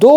2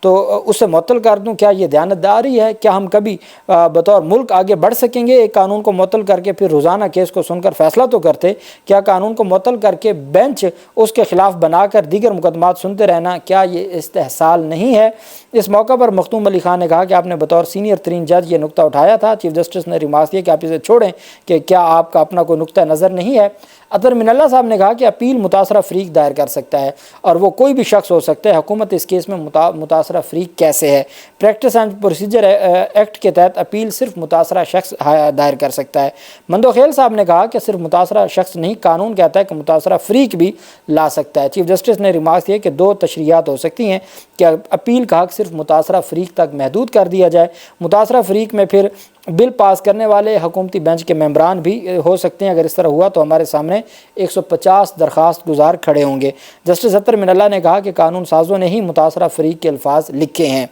تو اسے معطل کر دوں، کیا یہ دیانتداری ہے؟ کیا ہم کبھی بطور ملک آگے بڑھ سکیں گے؟ ایک قانون کو معطل کر کے پھر روزانہ کیس کو سن کر فیصلہ تو کرتے، کیا قانون کو معطل کر کے بینچ اس کے خلاف بنا کر دیگر مقدمات سنتے رہنا، کیا یہ استحصال نہیں ہے؟ اس موقع پر مختوم علی خان نے کہا کہ آپ نے بطور سینئر ترین جج یہ نقطہ اٹھایا تھا۔ چیف جسٹس نے ریمارک کیا کہ آپ اسے چھوڑیں کہ کیا آپ کا اپنا کوئی نقطہ نظر نہیں ہے؟ اطہر من اللہ صاحب نے کہا کہ اپیل متاثرہ فریق دائر کر سکتا ہے اور وہ کوئی بھی شخص ہو سکتا ہے، حکومت اس کیس میں متاثرہ فریق کیسے ہے؟ پریکٹس اینڈ پروسیجر ایکٹ کے تحت اپیل صرف متاثرہ شخص دائر کر سکتا ہے۔ مندوخیل صاحب نے کہا کہ صرف متاثرہ شخص نہیں، قانون کہتا ہے کہ متاثرہ فریق بھی لا سکتا ہے۔ چیف جسٹس نے ریمارک کیا کہ دو تشریحات ہو سکتی ہیں کہ اپیل کا حق صرف متاثرہ فریق تک محدود کر دیا جائے، متاثرہ فریق میں پھر بل پاس کرنے والے حکومتی بینچ کے ممبران بھی ہو سکتے ہیں۔ اگر اس طرح ہوا تو ہمارے سامنے 150 درخواست گزار کھڑے ہوں گے۔ جسٹس اطہر من اللہ نے کہا کہ قانون سازوں نے ہی متاثرہ فریق کے الفاظ لکھے ہیں۔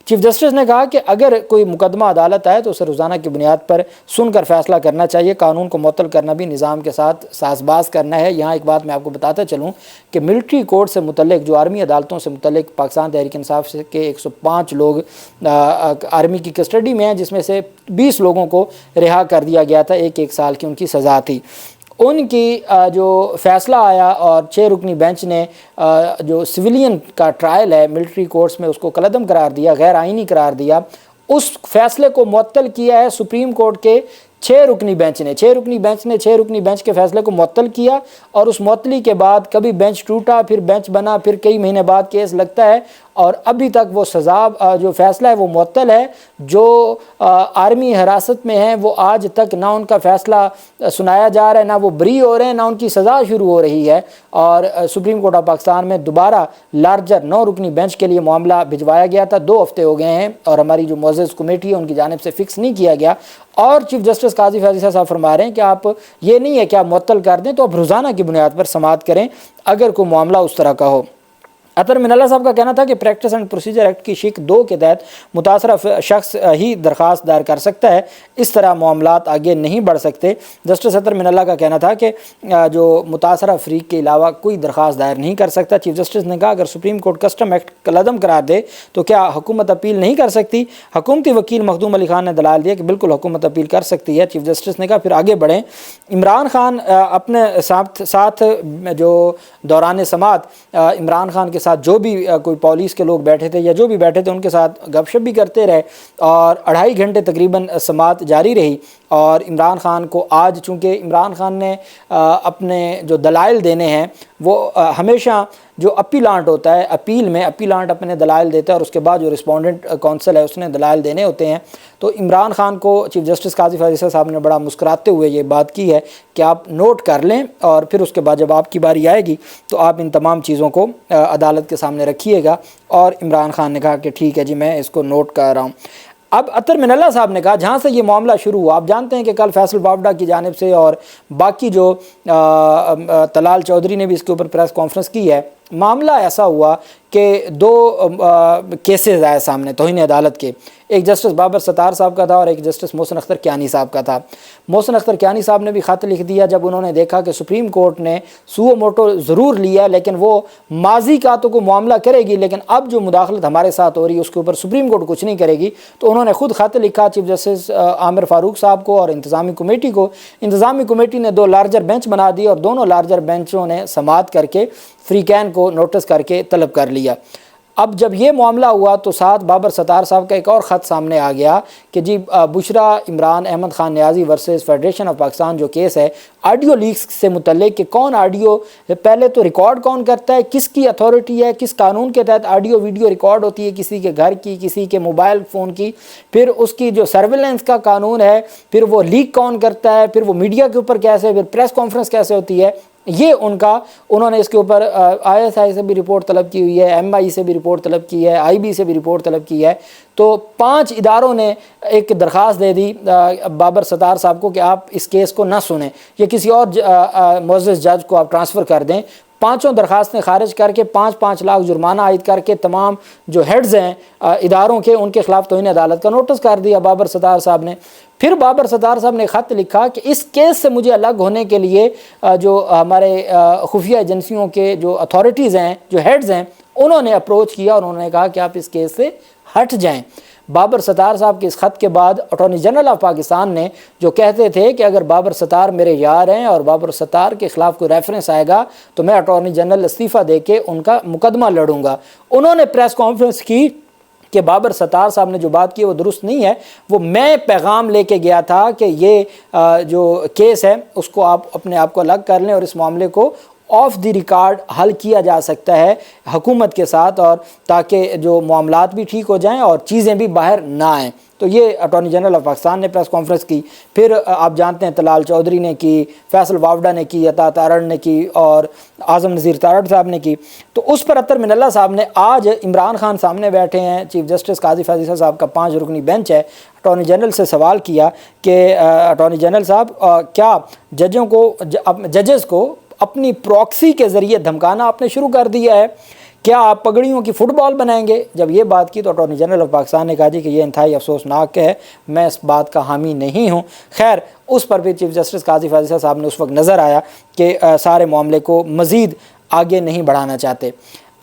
چیف جسٹس نے کہا کہ اگر کوئی مقدمہ عدالت آئے تو اسے روزانہ کی بنیاد پر سن کر فیصلہ کرنا چاہیے، قانون کو معطل کرنا بھی نظام کے ساتھ ساز باز کرنا ہے۔ یہاں ایک بات میں آپ کو بتاتا چلوں کہ ملٹری کوڈ سے متعلق، جو آرمی عدالتوں سے متعلق پاکستان تحریک انصاف کے 105 لوگ آرمی کی کسٹڈی میں ہیں، جس میں سے 20 لوگوں کو رہا کر دیا گیا تھا، ایک سال کی ان کی سزا تھی۔ ان کی جو فیصلہ آیا اور 6 رکنی بینچ نے جو سویلین کا ٹرائل ہے ملٹری کورٹس میں، اس کو کالعدم قرار دیا، غیر آئینی قرار دیا، اس فیصلے کو معطل کیا ہے سپریم کورٹ کے 6 رکنی بینچ نے۔ 6 رکنی بینچ کے فیصلے کو معطل کیا، اور اس معطلی کے بعد کبھی بینچ ٹوٹا، پھر بینچ بنا، پھر کئی مہینے بعد کیس لگتا ہے، اور ابھی تک وہ سزا جو فیصلہ ہے وہ معطل ہے۔ جو آرمی حراست میں ہیں وہ آج تک نہ ان کا فیصلہ سنایا جا رہا ہے، نہ وہ بری ہو رہے ہیں، نہ ان کی سزا شروع ہو رہی ہے۔ اور سپریم کورٹ آف پاکستان میں دوبارہ لارجر 9 رکنی بینچ کے لیے معاملہ بھجوایا گیا تھا، 2 ہفتے ہو گئے ہیں، اور ہماری جو معزز کمیٹی ہے ان کی جانب سے فکس نہیں کیا گیا۔ اور چیف جسٹس قاضی فیضی صاحب فرما رہے ہیں کہ آپ یہ نہیں ہے کہ آپ معطل کر دیں، تو آپ روزانہ کی بنیاد پر سماعت کریں اگر کوئی معاملہ اس طرح کا ہو۔ اطہر من اللہ صاحب کا کہنا تھا کہ پریکٹس اینڈ پروسیجر ایکٹ کی شق 2 کے تحت متاثرہ شخص ہی درخواست دائر کر سکتا ہے، اس طرح معاملات آگے نہیں بڑھ سکتے۔ جسٹس اطہر من اللہ کا کہنا تھا کہ جو متاثرہ فریق کے علاوہ کوئی درخواست دائر نہیں کر سکتا۔ چیف جسٹس نے کہا اگر سپریم کورٹ کسٹم ایکٹ کالعدم قرار دے تو کیا حکومت اپیل نہیں کر سکتی؟ حکومتی وکیل مخدوم علی خان نے دلائل دیا کہ بالکل حکومت اپیل کر سکتی ہے۔ چیف جسٹس نے کہا پھر آگے بڑھیں۔ عمران خان اپنے ساتھ جو دوران سماعت عمران خان کے ساتھ جو بھی کوئی پولیس کے لوگ بیٹھے تھے یا جو بھی بیٹھے تھے ان کے ساتھ گپ شپ بھی کرتے رہے، اور 2.5 گھنٹے تقریباً سماعت جاری رہی۔ اور عمران خان کو آج، چونکہ عمران خان نے اپنے جو دلائل دینے ہیں وہ ہمیشہ جو اپیلانٹ ہوتا ہے، اپیل میں اپیلانٹ اپنے دلائل دیتا ہے، اور اس کے بعد جو رسپونڈنٹ کونسل ہے اس نے دلائل دینے ہوتے ہیں۔ تو عمران خان کو چیف جسٹس قاضی فیضی صاحب نے بڑا مسکراتے ہوئے یہ بات کی ہے کہ آپ نوٹ کر لیں، اور پھر اس کے بعد جب آپ کی باری آئے گی تو آپ ان تمام چیزوں کو عدالت کے سامنے رکھیے گا۔ اور عمران خان نے کہا کہ ٹھیک ہے جی، میں اس کو نوٹ کر رہا ہوں۔ اب اطہر من اللہ صاحب نے کہا جہاں سے یہ معاملہ شروع ہوا، آپ جانتے ہیں کہ کل فیصل بابڈا کی جانب سے اور باقی جو طلال چودھری نے بھی اس کے اوپر پریس کانفرنس کی ہے، معاملہ ایسا ہوا کہ 2 کیسز آئے سامنے توہین عدالت کے، ایک جسٹس بابر ستار صاحب کا تھا اور ایک جسٹس محسن اختر کیانی صاحب کا تھا۔ محسن اختر کیانی صاحب نے بھی خط لکھ دیا جب انہوں نے دیکھا کہ سپریم کورٹ نے سو موٹو ضرور لیا، لیکن وہ ماضی کا تو کوئی معاملہ کرے گی، لیکن اب جو مداخلت ہمارے ساتھ ہو رہی ہے اس کے اوپر سپریم کورٹ کچھ نہیں کرے گی۔ تو انہوں نے خود خط لکھا چیف جسٹس عامر فاروق صاحب کو اور انتظامی کمیٹی کو۔ انتظامی کمیٹی نے 2 لارجر بینچ بنا دی، اور دونوں لارجر بینچوں نے سماعت کر کے فریقین کو نوٹس کر کے طلب کر لیا۔ اب جب یہ معاملہ ہوا تو ساتھ بابر ستار صاحب کا ایک اور خط سامنے آ گیا کہ جی بشرا عمران احمد خان نیازی ورسز فیڈریشن آف پاکستان جو کیس ہے آڈیو لیکس سے متعلق، کہ کون آڈیو پہلے تو ریکارڈ کون کرتا ہے، کس کی اتھارٹی ہے، کس قانون کے تحت آڈیو ویڈیو ریکارڈ ہوتی ہے، کسی کے گھر کی، کسی کے موبائل فون کی، پھر اس کی جو سرویلنس کا قانون ہے، پھر وہ لیک کون کرتا ہے، پھر وہ میڈیا کے اوپر کیسے، پھر پریس کانفرنس کیسے ہوتی ہے۔ یہ انہوں نے اس کے اوپر ISI سے بھی رپورٹ طلب کی ہوئی ہے، MI سے بھی رپورٹ طلب کی ہے، IB سے بھی رپورٹ طلب کی ہے۔ تو 5 اداروں نے ایک درخواست دے دی بابر ستار صاحب کو کہ آپ اس کیس کو نہ سنیں یا کسی اور معزز جج کو آپ ٹرانسفر کر دیں۔ 5 درخواستیں خارج کر کے 5-5 لاکھ جرمانہ عائد کر کے تمام جو ہیڈز ہیں اداروں کے ان کے خلاف توہین عدالت کا نوٹس کر دیا بابر ستار صاحب نے۔ پھر بابر ستار صاحب نے خط لکھا کہ اس کیس سے مجھے الگ ہونے کے لیے جو ہمارے خفیہ ایجنسیوں کے جو اتھارٹیز ہیں، جو ہیڈز ہیں، انہوں نے اپروچ کیا اور انہوں نے کہا کہ آپ اس کیس سے ہٹ جائیں۔ بابر ستار صاحب کے اس خط کے بعد اٹارنی جنرل آف پاکستان نے جو کہتے تھے کہ اگر بابر ستار میرے یار ہیں اور بابر ستار کے خلاف کوئی ریفرنس آئے گا تو میں اٹارنی جنرل استعفیٰ دے کے ان کا مقدمہ لڑوں گا، انہوں نے پریس کانفرنس کی کہ بابر ستار صاحب نے جو بات کی وہ درست نہیں ہے، وہ میں پیغام لے کے گیا تھا کہ یہ جو کیس ہے اس کو آپ اپنے آپ کو الگ کر لیں اور اس معاملے کو آف دی ریکارڈ حل کیا جا سکتا ہے حکومت کے ساتھ، اور تاکہ جو معاملات بھی ٹھیک ہو جائیں اور چیزیں بھی باہر نہ آئیں۔ تو یہ اٹارنی جنرل آف پاکستان نے پریس کانفرنس کی۔ پھر آپ جانتے ہیں طلال چودھری نے کی، فیصل وافڈا نے کی، عطا تارڑ نے کی اور اعظم نذیر تارڑ صاحب نے کی۔ تو اس پر اطہر من اللہ صاحب نے آج عمران خان سامنے بیٹھے ہیں، چیف جسٹس قاضی فیض عیسیٰ صاحب کا 5 رکنی بینچ ہے، اٹارنی جنرل سے سوال کیا کہ اٹارنی جنرل صاحب کیا ججز کو اپنی پراکسی کے ذریعے دھمکانا آپ نے شروع کر دیا ہے؟ کیا آپ پگڑیوں کی فٹ بال بنائیں گے؟ جب یہ بات کی تو اٹارنی جنرل آف پاکستان نے کہا جی کہ یہ انتہائی افسوسناک ہے، میں اس بات کا حامی نہیں ہوں۔ خیر اس پر بھی چیف جسٹس قاضی فیض عیسیٰ صاحب نے اس وقت نظر آیا کہ سارے معاملے کو مزید آگے نہیں بڑھانا چاہتے۔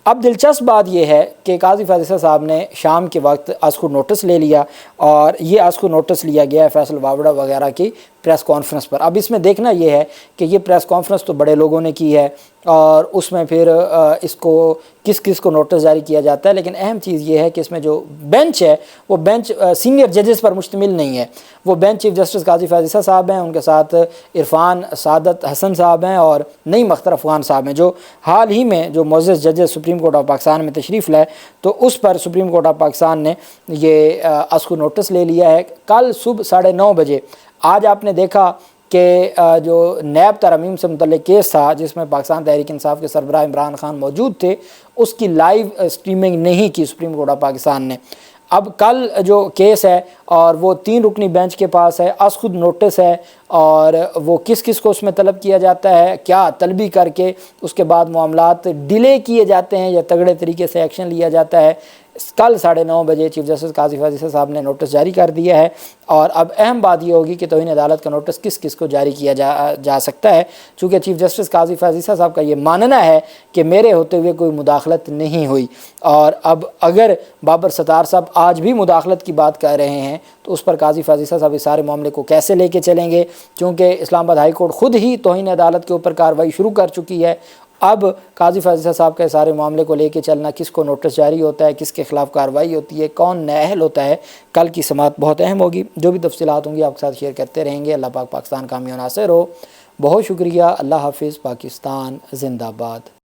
اب دلچسپ بات یہ ہے کہ قاضی فیض عیسیٰ صاحب نے شام کے وقت آج کو نوٹس لے لیا، اور یہ آج کو نوٹس لیا گیا ہے فیصل وافڈا وغیرہ کی پریس کانفرنس پر۔ اب اس میں دیکھنا یہ ہے کہ یہ پریس کانفرنس تو بڑے لوگوں نے کی ہے اور اس میں پھر اس کو کس کو نوٹس جاری کیا جاتا ہے، لیکن اہم چیز یہ ہے کہ اس میں جو بینچ ہے وہ بینچ سینئر ججز پر مشتمل نہیں ہے، وہ بینچ چیف جسٹس قاضی فیض عیسیٰ صاحب ہیں، ان کے ساتھ عرفان سعادت حسن صاحب ہیں اور نعیم اختر افغان صاحب ہیں، جو حال ہی میں جو معزز ججز سپریم کورٹ آف پاکستان میں تشریف لائے، تو اس پر سپریم کورٹ آف پاکستان نے یہ اس کو نوٹس لے لیا ہے۔ کل صبح 9:30 بجے آج آپ نے دیکھا کہ جو نیب ترامیم سے متعلق کیس تھا جس میں پاکستان تحریک انصاف کے سربراہ عمران خان موجود تھے، اس کی لائیو سٹریمنگ نہیں کی سپریم کورٹ آف پاکستان نے۔ اب کل جو کیس ہے اور وہ 3 رکنی بینچ کے پاس ہے، از خود نوٹس ہے، اور وہ کس کو اس میں طلب کیا جاتا ہے، کیا طلبی کر کے اس کے بعد معاملات ڈیلے کیے جاتے ہیں یا تگڑے طریقے سے ایکشن لیا جاتا ہے۔ کل 9:30 بجے چیف جسٹس قاضی فیض عیسیٰ صاحب نے نوٹس جاری کر دیا ہے، اور اب اہم بات یہ ہوگی کہ توہین عدالت کا نوٹس کس کو جاری کیا جا سکتا ہے، چونکہ چیف جسٹس قاضی فیض عیسیٰ صاحب کا یہ ماننا ہے کہ میرے ہوتے ہوئے کوئی مداخلت نہیں ہوئی، اور اب اگر بابر ستار صاحب آج بھی مداخلت کی بات کر رہے ہیں تو اس پر قاضی فیض عیسیٰ صاحب اس سارے معاملے کو کیسے لے کے چلیں گے، کیونکہ اسلام آباد ہائی کورٹ خود ہی توہین عدالت کے اوپر کارروائی شروع کر چکی ہے۔ اب قاضی فیض عیسیٰ صاحب کے سارے معاملے کو لے کے چلنا، کس کو نوٹس جاری ہوتا ہے، کس کے خلاف کارروائی ہوتی ہے، کون نااہل ہوتا ہے، کل کی سماعت بہت اہم ہوگی۔ جو بھی تفصیلات ہوں گی آپ کے ساتھ شیئر کرتے رہیں گے۔ اللہ پاک پاکستان کامیاب و ناصر ہو۔ بہت شکریہ۔ اللہ حافظ۔ پاکستان زندہ باد۔